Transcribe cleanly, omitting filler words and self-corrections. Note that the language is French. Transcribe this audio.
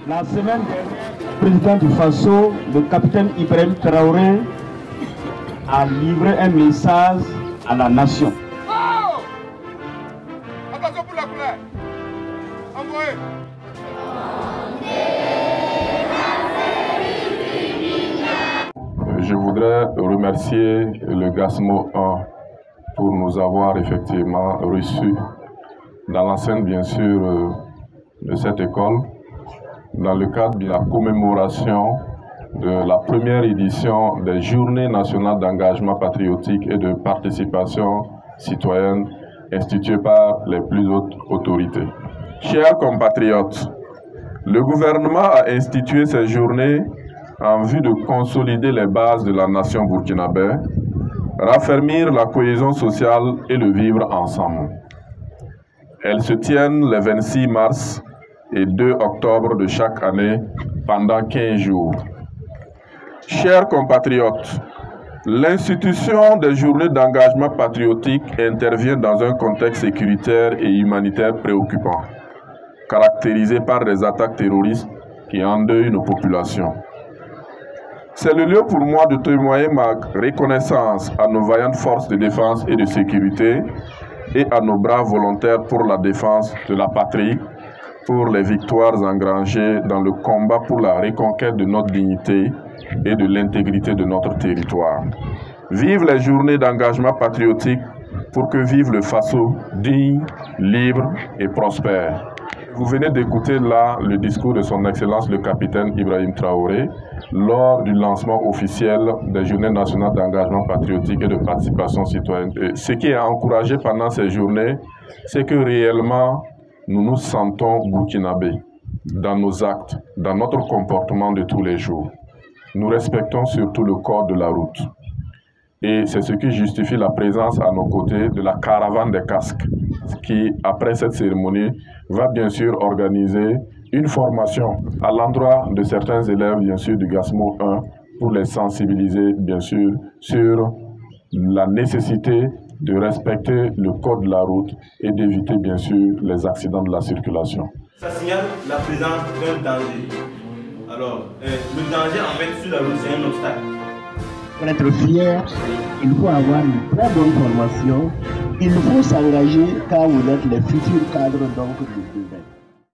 La semaine dernière, le président du Faso, le capitaine Ibrahim Traoré, a livré un message à la nation. Oh! Attention pour la couleur. Envoyez. Je voudrais remercier le GASMO 1 pour nous avoir effectivement reçus dans l'enceinte bien sûr de cette école dans le cadre de la commémoration de la première édition des Journées nationales d'engagement patriotique et de participation citoyenne instituées par les plus hautes autorités. Chers compatriotes, le gouvernement a institué ces journées en vue de consolider les bases de la nation burkinabé, raffermir la cohésion sociale et le vivre ensemble. Elles se tiennent les 26 mars et 2 octobre de chaque année pendant 15 jours. Chers compatriotes, l'institution des journées d'engagement patriotique intervient dans un contexte sécuritaire et humanitaire préoccupant, caractérisé par des attaques terroristes qui endeuillent nos populations. C'est le lieu pour moi de témoigner ma reconnaissance à nos vaillantes forces de défense et de sécurité et à nos braves volontaires pour la défense de la patrie, pour les victoires engrangées dans le combat pour la reconquête de notre dignité et de l'intégrité de notre territoire. Vive les journées d'engagement patriotique pour que vive le Faso digne, libre et prospère. Vous venez d'écouter là le discours de son Excellence le capitaine Ibrahim Traoré lors du lancement officiel des Journées nationales d'engagement patriotique et de participation citoyenne. Et ce qui est encouragé pendant ces journées, c'est que réellement nous nous sentons burkinabés dans nos actes, dans notre comportement de tous les jours. Nous respectons surtout le code de la route. Et c'est ce qui justifie la présence à nos côtés de la caravane des casques, qui, après cette cérémonie, va bien sûr organiser une formation à l'endroit de certains élèves, bien sûr, du GASMO 1, pour les sensibiliser, bien sûr, sur la nécessité de respecter le code de la route et d'éviter, bien sûr, les accidents de la circulation. Ça signale la présence d'un danger. Alors, le danger, en fait, sur la route, c'est un obstacle. Pour être fier, il faut avoir une très bonne formation. Il faut s'engager car vous êtes les futurs cadres donc du demain.